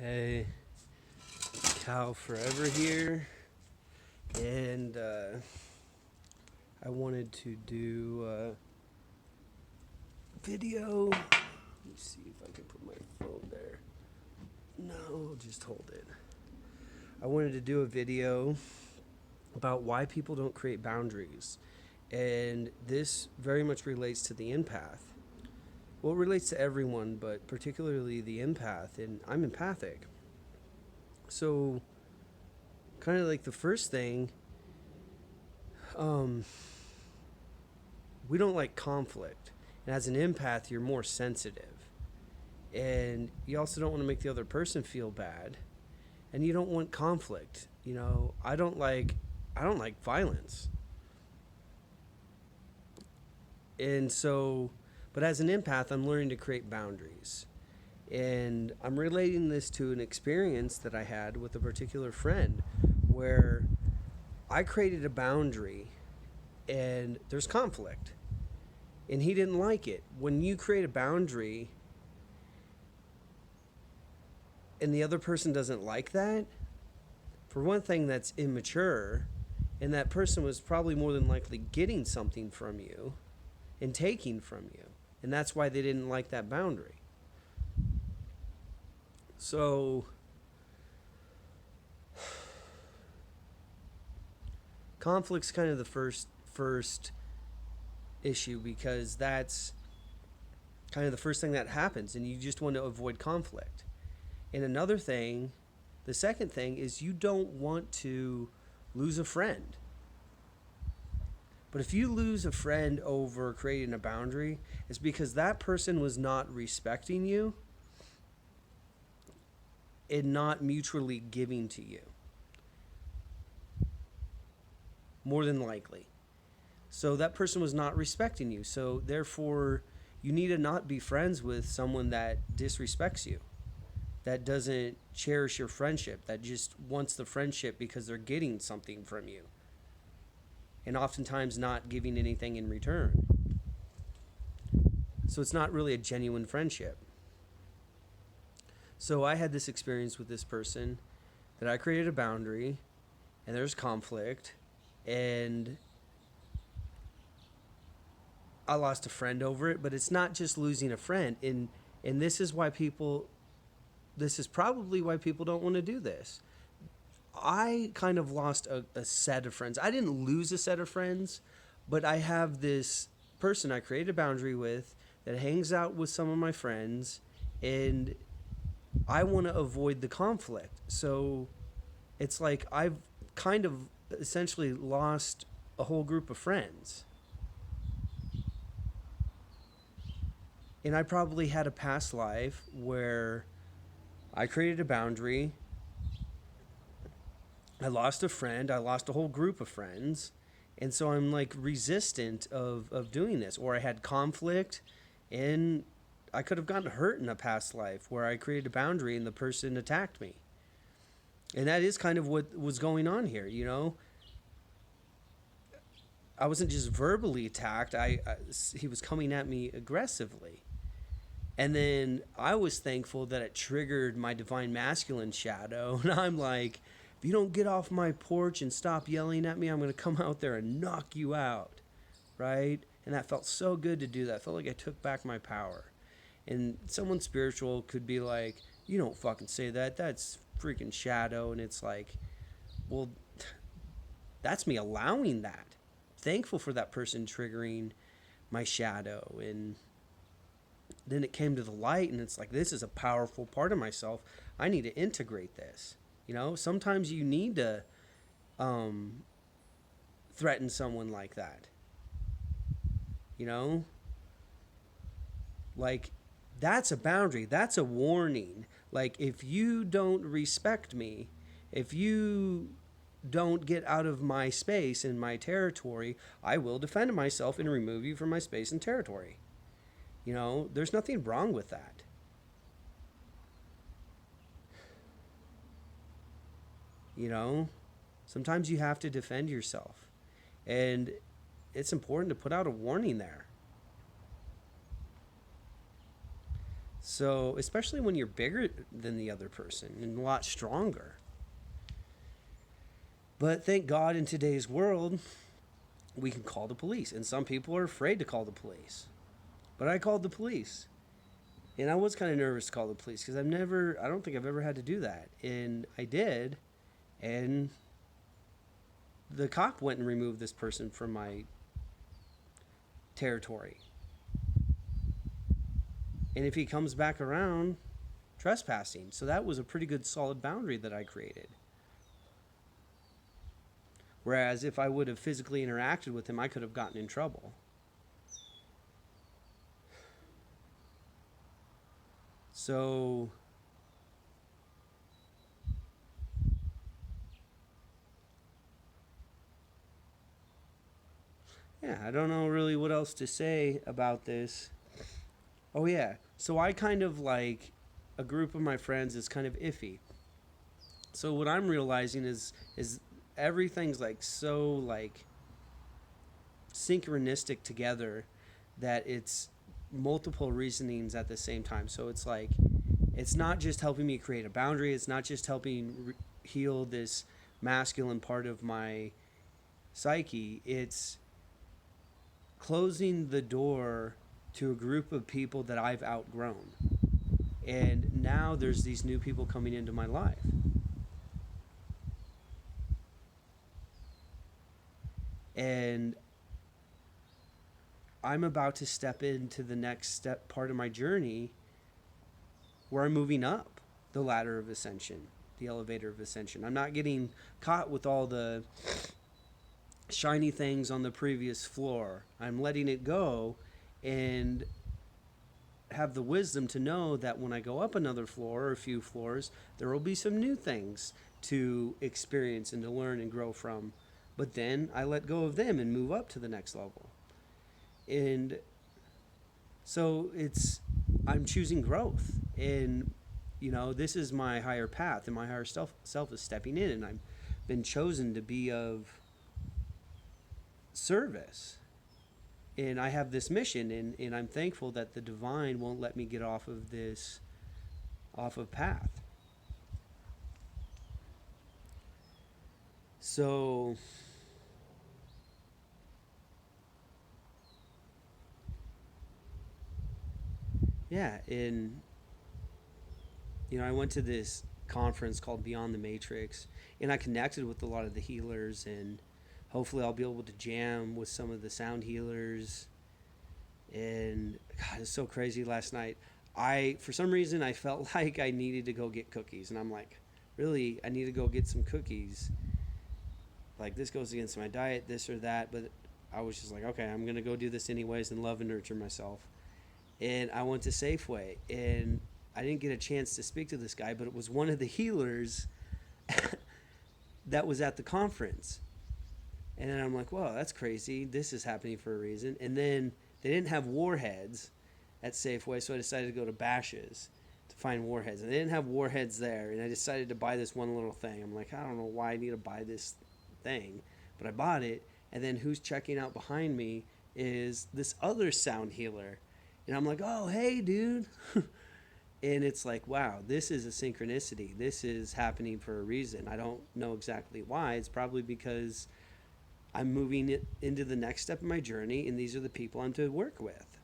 Hey, Cal Forever here, and I wanted to do a video. Let me see if I can put my phone there. No, just hold it. I wanted to do a video about why people don't create boundaries, and this very much relates to the empath. Well, it relates to everyone, but particularly the empath, and I'm empathic. So, kind of like the first thing, um, we don't like conflict. And as an empath, you're more sensitive. And you also don't want to make the other person feel bad. And you don't want conflict. You know, I don't like violence. And so, but as an empath, I'm learning to create boundaries. And I'm relating this to an experience that I had with a particular friend where I created a boundary and there's conflict. And he didn't like it. When you create a boundary and the other person doesn't like that, for one thing, that's immature. And that person was probably more than likely getting something from you and taking from you. And that's why they didn't like that boundary. So, conflict's kind of the first issue because that's kind of the first thing that happens, and you just want to avoid conflict. And another thing, the second thing is you don't want to lose a friend. But if you lose a friend over creating a boundary, it's because that person was not respecting you and not mutually giving to you. More than likely. So that person was not respecting you. So therefore, you need to not be friends with someone that disrespects you, that doesn't cherish your friendship, that just wants the friendship because they're getting something from you, and oftentimes not giving anything in return. So it's not really a genuine friendship. So I had this experience with this person that I created a boundary, and there's conflict, and I lost a friend over it. But it's not just losing a friend, and this is probably why people don't want to do this. I kind of lost a set of friends. I didn't lose a set of friends, but I have this person I created a boundary with that hangs out with some of my friends, and I want to avoid the conflict. So it's like I've kind of essentially lost a whole group of friends. And I probably had a past life where I created a boundary. I lost a friend. I lost a whole group of friends. And so I'm like resistant of doing this. Or I had conflict, and I could have gotten hurt in a past life where I created a boundary and the person attacked me. And that is kind of what was going on here, you know? I wasn't just verbally attacked. He was coming at me aggressively. And then I was thankful that it triggered my divine masculine shadow. And I'm like, if you don't get off my porch and stop yelling at me, I'm going to come out there and knock you out. Right? And that felt so good to do that. I felt like I took back my power. And someone spiritual could be like, you don't fucking say that. That's freaking shadow. And it's like, well, that's me allowing that. Thankful for that person triggering my shadow. And then it came to the light, and it's like, this is a powerful part of myself. I need to integrate this. You know, sometimes you need to threaten someone like that. You know, like, that's a boundary. That's a warning. Like, if you don't respect me, if you don't get out of my space and my territory, I will defend myself and remove you from my space and territory. You know, there's nothing wrong with that. You know, sometimes you have to defend yourself. And it's important to put out a warning there. So, especially when you're bigger than the other person and a lot stronger. But thank God in today's world, we can call the police. And some people are afraid to call the police. But I called the police. And I was kind of nervous to call the police because I don't think I've ever had to do that. And I did. And the cop went and removed this person from my territory. And if he comes back around, trespassing. So that was a pretty good solid boundary that I created. Whereas if I would have physically interacted with him, I could have gotten in trouble. So yeah, I don't know really what else to say about this. Oh yeah, so I kind of like a group of my friends is kind of iffy. So what I'm realizing is everything's like so like synchronistic together that it's multiple reasonings at the same time. So it's like it's not just helping me create a boundary, it's not just helping heal this masculine part of my psyche, it's closing the door to a group of people that I've outgrown. And now there's these new people coming into my life. And I'm about to step into the next step part of my journey where I'm moving up the ladder of ascension, the elevator of ascension. I'm not getting caught with all the shiny things on the previous floor. I'm letting it go and have the wisdom to know that when I go up another floor or a few floors, there will be some new things to experience and to learn and grow from. But then I let go of them and move up to the next level. And so I'm choosing growth. And, this is my higher path, and my higher self is stepping in, and I've been chosen to be of service. And I have this mission, and I'm thankful that the divine won't let me get off of path. So yeah, and I went to this conference called Beyond the Matrix, and I connected with a lot of the healers, and hopefully I'll be able to jam with some of the sound healers. And God, it's so crazy last night. For some reason, I felt like I needed to go get cookies, and I'm like, really, I need to go get some cookies. Like, this goes against my diet, this or that, but I was just like, okay, I'm gonna go do this anyways and love and nurture myself. And I went to Safeway, and I didn't get a chance to speak to this guy, but it was one of the healers that was at the conference. And then I'm like, whoa, that's crazy. This is happening for a reason. And then they didn't have warheads at Safeway, so I decided to go to Bash's to find warheads. And they didn't have warheads there, and I decided to buy this one little thing. I'm like, I don't know why I need to buy this thing, but I bought it. And then who's checking out behind me is this other sound healer. And I'm like, oh, hey, dude. And it's like, wow, this is a synchronicity. This is happening for a reason. I don't know exactly why. It's probably because I'm moving it into the next step of my journey, and these are the people I'm to work with.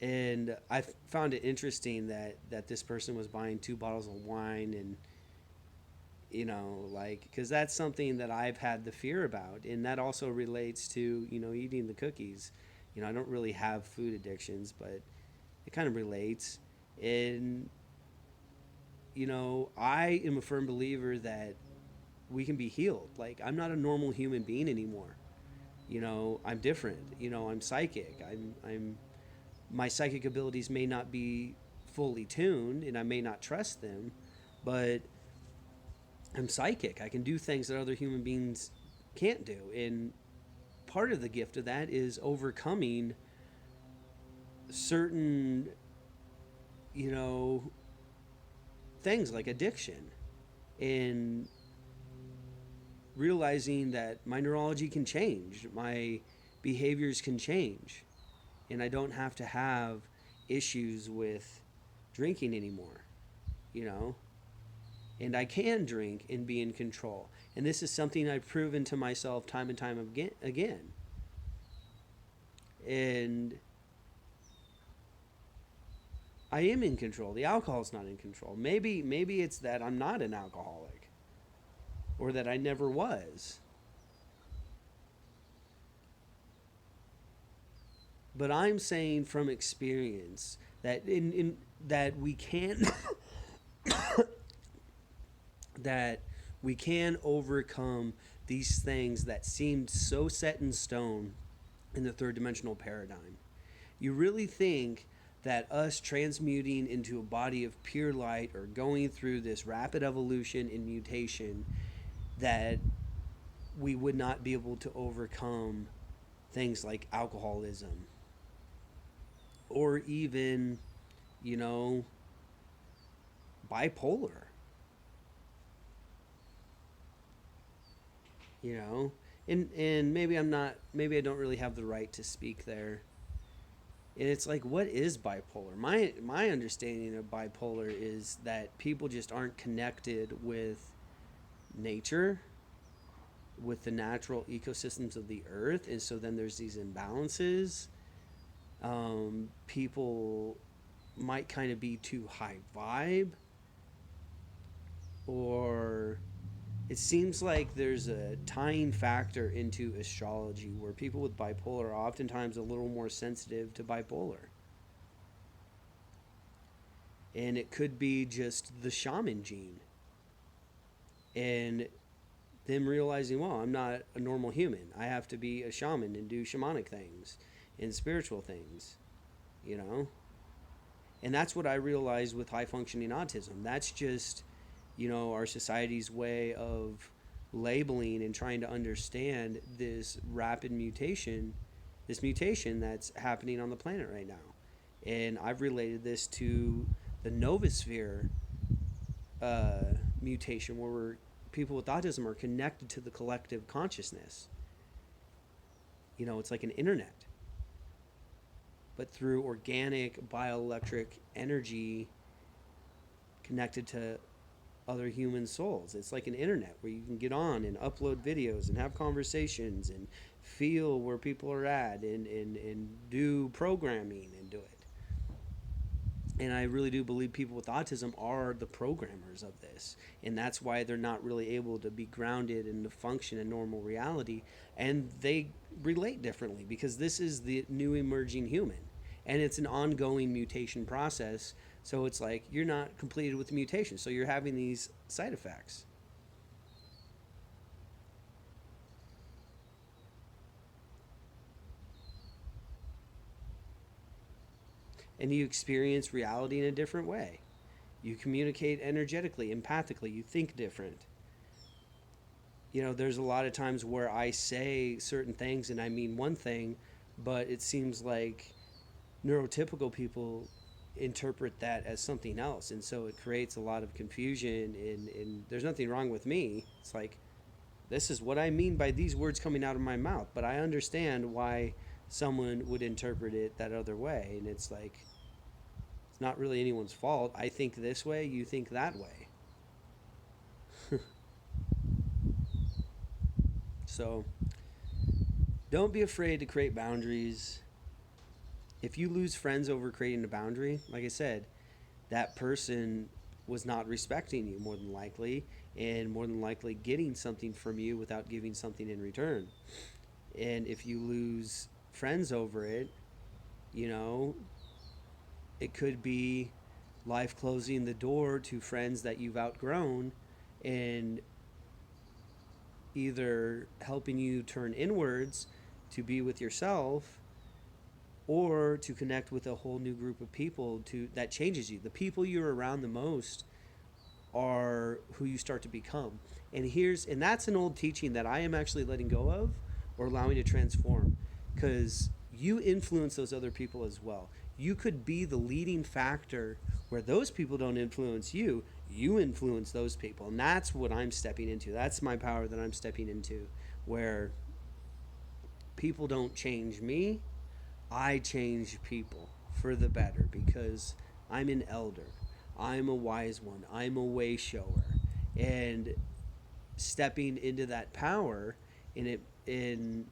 And I found it interesting that this person was buying 2 bottles of wine, and because that's something that I've had the fear about, and that also relates to eating the cookies. I don't really have food addictions, but it kind of relates. And I am a firm believer that we can be healed. Like, I'm not a normal human being anymore. I'm different. I'm psychic. I'm my psychic abilities may not be fully tuned, and I may not trust them, but I'm psychic. I can do things that other human beings can't do. And part of the gift of that is overcoming certain, things like addiction, and realizing that my neurology can change, my behaviors can change, and I don't have to have issues with drinking anymore, you know? And I can drink and be in control. And this is something I've proven to myself time and time again. And I am in control. The alcohol's not in control. Maybe it's that I'm not an alcoholic or that I never was. But I'm saying from experience that in that we can that we can overcome these things that seemed so set in stone in the third dimensional paradigm. You really think that us transmuting into a body of pure light or going through this rapid evolution and mutation, that we would not be able to overcome things like alcoholism or even, you know, bipolar, you know? And maybe I don't really have the right to speak there. And it's like, what is bipolar? My understanding of bipolar is that people just aren't connected with nature, with the natural ecosystems of the earth, and so then there's these imbalances. People might kind of be too high vibe, or it seems like there's a tying factor into astrology where people with bipolar are oftentimes a little more sensitive to bipolar. And it could be just the shaman gene. And them realizing, well, I'm not a normal human. I have to be a shaman and do shamanic things and spiritual things, you know? And that's what I realized with high functioning autism. That's just, you know, our society's way of labeling and trying to understand this rapid mutation, this mutation that's happening on the planet right now. And I've related this to the Novosphere mutation, where people with autism are connected to the collective consciousness. You know, it's like an internet, but through organic bioelectric energy connected to other human souls. It's like an internet where you can get on and upload videos and have conversations and feel where people are at and do programming and do it. And I really do believe people with autism are the programmers of this. And that's why they're not really able to be grounded and to function in normal reality. And they relate differently because this is the new emerging human. And it's an ongoing mutation process. So it's like you're not completed with the mutation. So you're having these side effects. And you experience reality in a different way. You communicate energetically, empathically, you think different. You know, there's a lot of times where I say certain things and I mean one thing, but it seems like neurotypical people interpret that as something else. And so it creates a lot of confusion, and there's nothing wrong with me. It's like, this is what I mean by these words coming out of my mouth, but I understand why someone would interpret it that other way. And it's like, it's not really anyone's fault. I think this way, you think that way. So don't be afraid to create boundaries. If you lose friends over creating a boundary, like I said, that person was not respecting you more than likely, and more than likely getting something from you without giving something in return. And if you lose friends over it, you know, it could be life closing the door to friends that you've outgrown and either helping you turn inwards to be with yourself or to connect with a whole new group of people that changes you. The people you're around the most are who you start to become. And that's an old teaching that I am actually letting go of or allowing to transform, because you influence those other people as well. You could be the leading factor where those people don't influence you. You influence those people. And that's what I'm stepping into. That's my power that I'm stepping into, where people don't change me. I change people for the better because I'm an elder. I'm a wise one. I'm a way shower. And stepping into that power in it in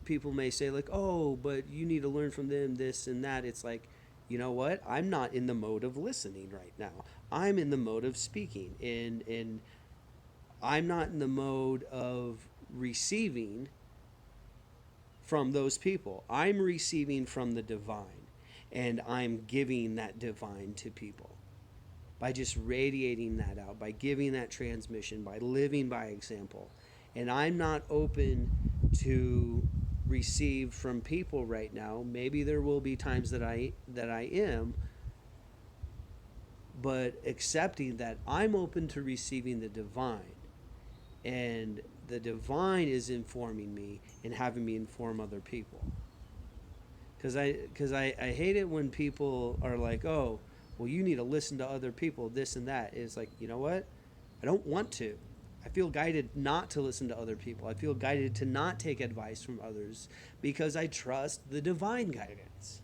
people may say like, "Oh, but you need to learn from them this and that." It's like, you know what? I'm not in the mode of listening right now. I'm in the mode of speaking, and I'm not in the mode of receiving from those people. I'm receiving from the divine, and I'm giving that divine to people by just radiating that out, by giving that transmission, by living by example. And I'm not open to receive from people right now. Maybe there will be times that I am, but accepting that I'm open to receiving the divine, and the divine is informing me and having me inform other people. Because I hate it when people are like, oh, well, you need to listen to other people, this and that. It's like, you know what? I don't want to. I feel guided not to listen to other people. I feel guided to not take advice from others because I trust the divine guidance,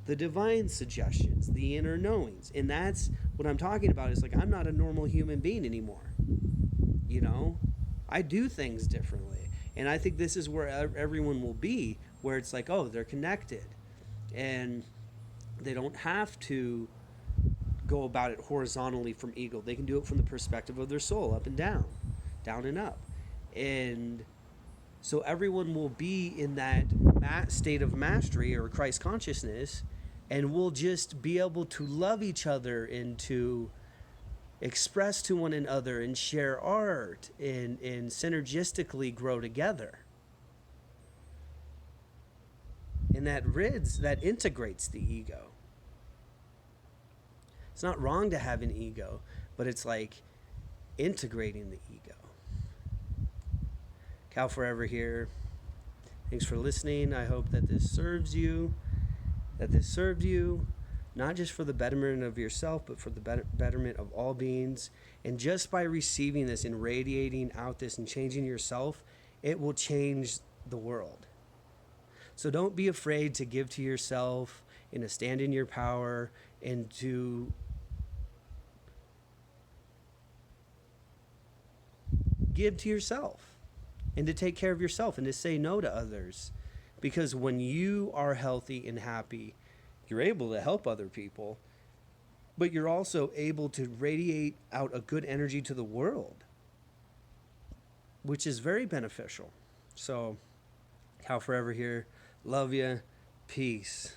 the divine suggestions, the inner knowings. And that's what I'm talking about. Is like, I'm not a normal human being anymore. You know, I do things differently. And I think this is where everyone will be, where it's like, oh, they're connected. And they don't have to go about it horizontally from ego. They can do it from the perspective of their soul, up and down and up. And so everyone will be in that state of mastery or Christ consciousness, and will just be able to love each other and to express to one another and share art and synergistically grow together. And that integrates the ego. It's not wrong to have an ego, but it's like integrating the ego. Cal Forever here. Thanks for listening. I hope that this serves you, that this served you, not just for the betterment of yourself, but for the betterment of all beings. And just by receiving this and radiating out this and changing yourself, it will change the world. So don't be afraid to give to yourself and to stand in your power and to give to yourself and to take care of yourself and to say no to others. Because when you are healthy and happy, you're able to help other people, but you're also able to radiate out a good energy to the world, which is very beneficial. So, Cal Forever here. Love you. Peace.